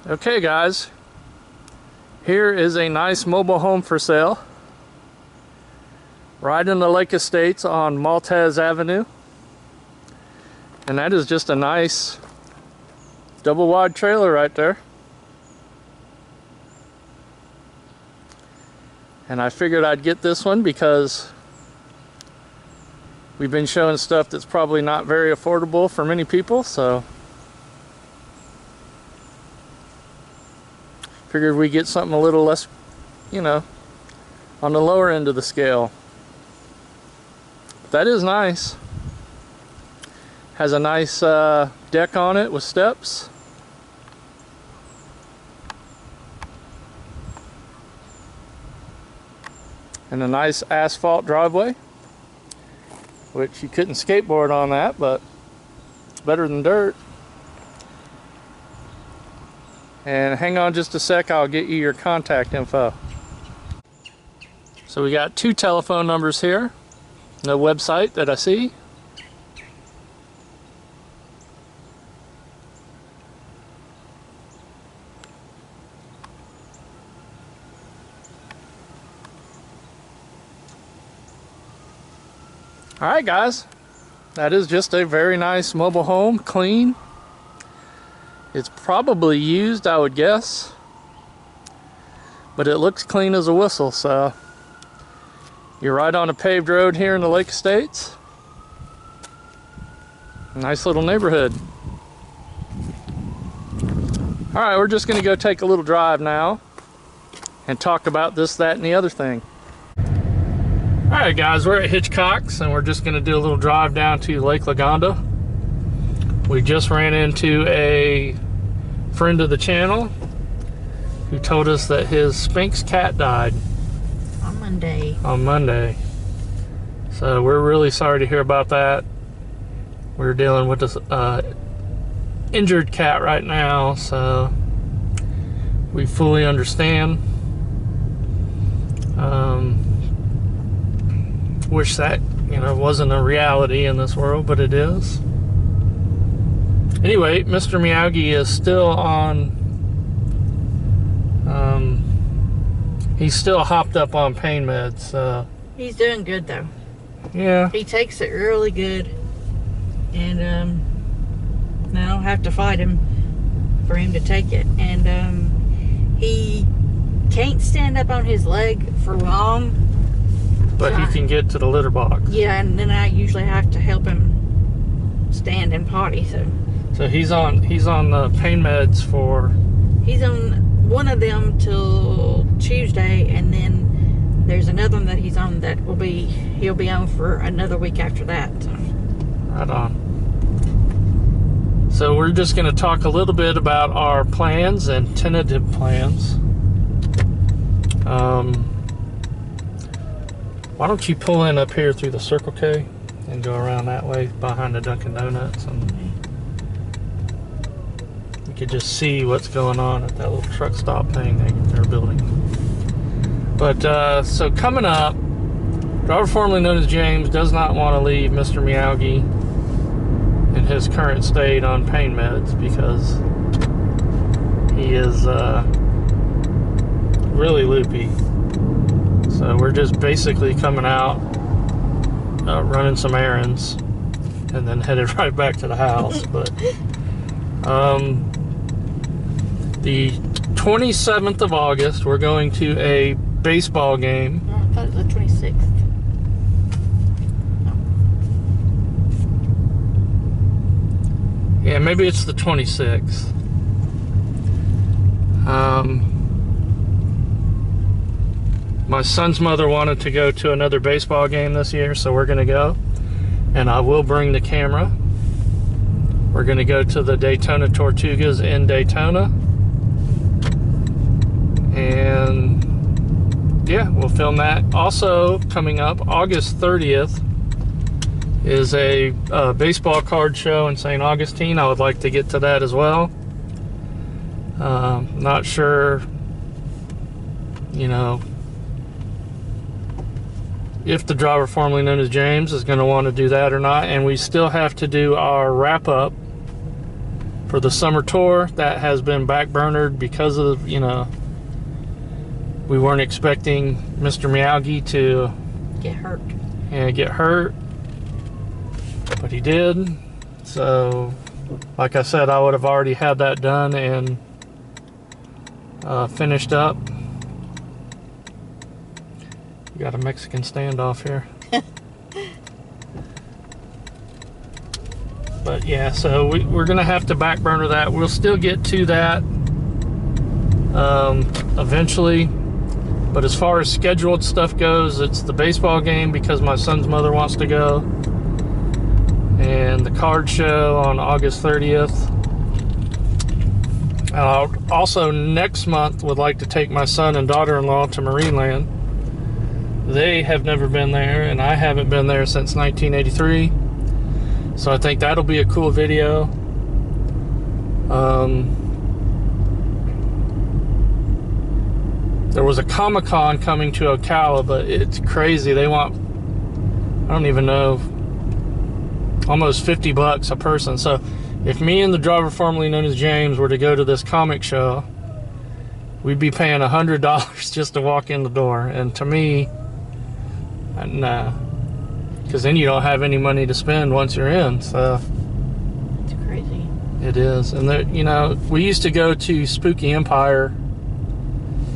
Okay guys, here is a nice mobile home for sale right in the Lake Estates on Maltese Avenue, and that is just a nice double wide trailer right there. And I figured I'd get this one because we've been showing stuff that's probably not very affordable for many people, so figured we get something a little less, on the lower end of the scale. That is nice. Has a nice deck on it with steps. And a nice asphalt driveway, which you couldn't skateboard on that, but it's better than dirt. And hang on just a sec, I'll get you your contact info. So we got 2 telephone numbers here, no website that I see. Alright guys, that is just a very nice mobile home, clean. It's probably used, I would guess, but it looks clean as a whistle. So you're right on a paved road here in the Lake Estates. Nice little neighborhood. Alright, we're just going to go take a little drive now and talk about this, that, and the other thing. Alright guys, we're at Hitchcock's and we're just going to do a little drive down to Lake Lagonda. We just ran into a friend of the channel who told us that his Spanx cat died on Monday. So we're really sorry to hear about that. We're dealing with this injured cat right now, so we fully understand. Wish that wasn't a reality in this world, but it is. Anyway, Mr. Miyagi is still on, he's still hopped up on pain meds, so. He's doing good though. Yeah. He takes it really good, and I don't have to fight him for him to take it. And he can't stand up on his leg for long. But he can get to the litter box. Yeah, and then I usually have to help him stand and potty, So he's on the pain meds for... He's on one of them till Tuesday, and then there's another one that he's on that he'll be on for another week after that. So. Right on. So we're just going to talk a little bit about our plans and tentative plans. Why don't you pull in up here through the Circle K and go around that way behind the Dunkin' Donuts, and you could just see what's going on at that little truck stop thing they're building. But so coming up, driver formerly known as James does not want to leave Mr. Miyagi in his current state on pain meds because he is really loopy. So we're just basically coming out, running some errands, and then headed right back to the house. But the 27th of August, we're going to a baseball game. Oh, I thought it was the 26th. Yeah, maybe it's the 26th. My son's mother wanted to go to another baseball game this year, so we're going to go. And I will bring the camera. We're going to go to the Daytona Tortugas in Daytona. And yeah, we'll film that. Also coming up, August 30th is a baseball card show in St. Augustine. I would like to get to that as well. Not sure, if the driver formerly known as James is going to want to do that or not. And we still have to do our wrap up for the summer tour. That has been backburnered because of, you know, we weren't expecting Mr. Miyagi to get hurt. Yeah, get hurt, but he did. So, like I said, I would have already had that done and finished up. We got a Mexican standoff here. But yeah, so we're gonna have to back burner that. We'll still get to that eventually, but as far as scheduled stuff goes, it's the baseball game because my son's mother wants to go, and the card show on August 30th. I also next month would like to take my son and daughter-in-law to Marineland. They have never been there, and I haven't been there since 1983. So I think that'll be a cool video. There was a Comic-Con coming to Ocala, but it's crazy. They want, I don't even know, almost $50 a person. So if me and the driver formerly known as James were to go to this comic show, we'd be paying $100 just to walk in the door. And to me, nah. Because then you don't have any money to spend once you're in. So it's crazy. It is. And there, you know, we used to go to Spooky Empire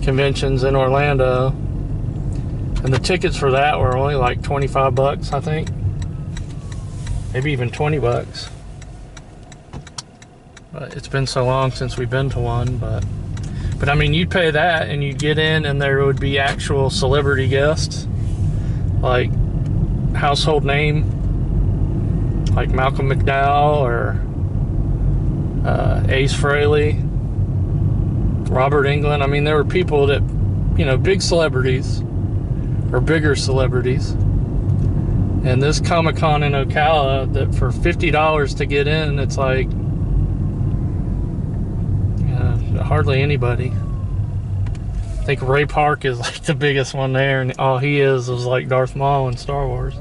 conventions in Orlando, and the tickets for that were only like $25, I think, maybe even $20. But it's been so long since we've been to one. But I mean, you'd pay that and you'd get in, and there would be actual celebrity guests, like household name, like Malcolm McDowell or Ace Frehley, Robert Englund. I mean, there were people that, you know, big celebrities or bigger celebrities. And this Comic-Con in Ocala, that for $50 to get in, it's like, hardly anybody. I think Ray Park is like the biggest one there, and all he is like Darth Maul in Star Wars.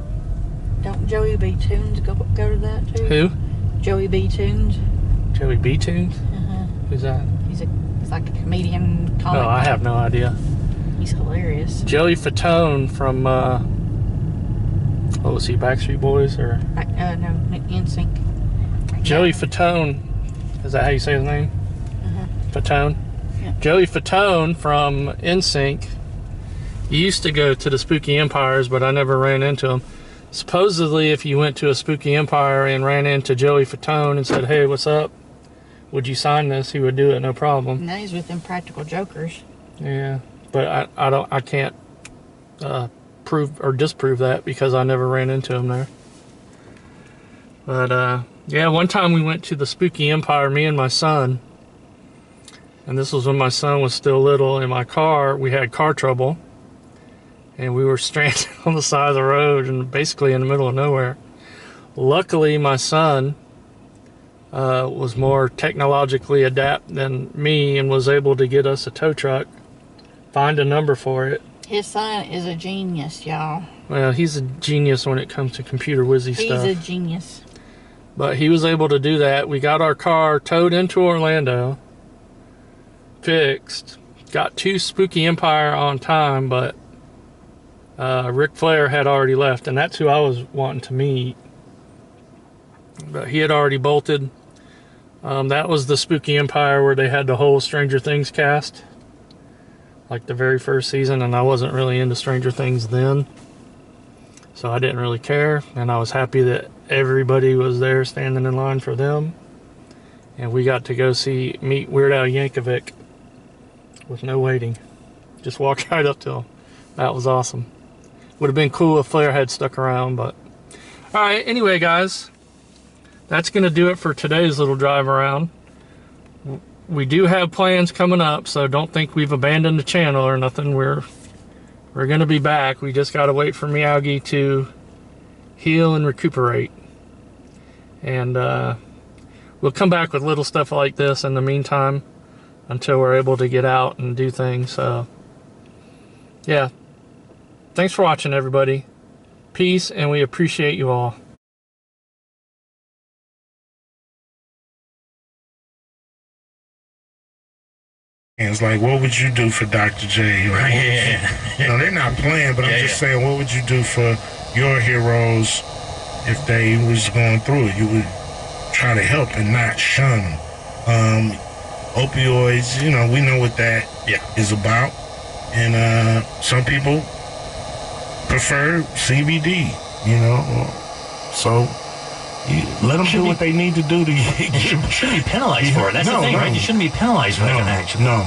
Don't Joey B. Tunes go to that too? Who? Joey B. Tunes. Joey B. Tunes? Who's that? He's like a comedian. Comic. Oh, I have no idea. He's hilarious. Joey Fatone from what was he, Backstreet Boys or? No, NSYNC. Joey Fatone, is that how you say his name? Fatone? Yeah. Joey Fatone from NSYNC used to go to the Spooky Empires, but I never ran into him. Supposedly, if you went to a Spooky Empire and ran into Joey Fatone and said, "Hey, what's up? Would you sign this?" he would do it, no problem. Now he's with them Practical Jokers. Yeah, but I can't prove or disprove that because I never ran into him there. But yeah, one time we went to the Spooky Empire, me and my son, and this was when my son was still little. In my car, we had car trouble, and we were stranded on the side of the road and basically in the middle of nowhere. Luckily, my son was more technologically adept than me and was able to get us a tow truck, find a number for it. His son is a genius, y'all. Well, he's a genius when it comes to computer whizzy stuff. He's a genius. But he was able to do that. We got our car towed into Orlando, fixed, got to Spooky Empire on time, but Ric Flair had already left, and that's who I was wanting to meet. But he had already bolted. That was the Spooky Empire where they had the whole Stranger Things cast, like the very first season, and I wasn't really into Stranger Things then, so I didn't really care, and I was happy that everybody was there standing in line for them, and we got to go meet Weird Al Yankovic with no waiting. Just walked right up to him. That was awesome. Would have been cool if Flair had stuck around, but alright, anyway guys, that's going to do it for today's little drive around. We do have plans coming up, so don't think we've abandoned the channel or nothing. We're going to be back. We just got to wait for Miyagi to heal and recuperate. And we'll come back with little stuff like this in the meantime until we're able to get out and do things. So, yeah. Thanks for watching, everybody. Peace, and we appreciate you all. And it's like, what would you do for Dr. J? Or, you know, they're not playing, but I'm just saying, what would you do for your heroes if they was going through it? You would try to help and not shun. Opioids, you know, we know what that is about. And some people prefer CBD, you know. So let them do what they need to do to get. You shouldn't be penalized for it. That's the thing, right? You shouldn't be penalized for that kind of action. No.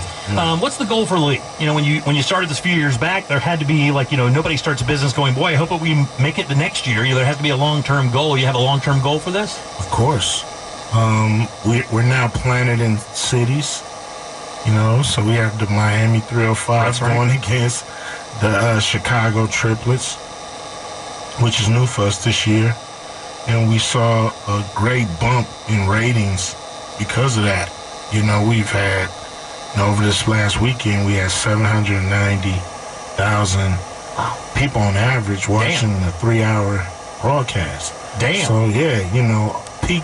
What's the goal for Lee? You know, when you started this a few years back, there had to be, like, you know, nobody starts a business going, boy, I hope that we make it the next year. There has to be a long-term goal. You have a long-term goal for this? Of course. We're now planted in cities, you know, so we have the Miami 305 going against the Chicago triplets, which is new for us this year. And we saw a great bump in ratings because of that. You know, we've had, you know, over this last weekend, we had 790,000 people on average watching the 3-hour broadcast. Damn. So, yeah, you know, peak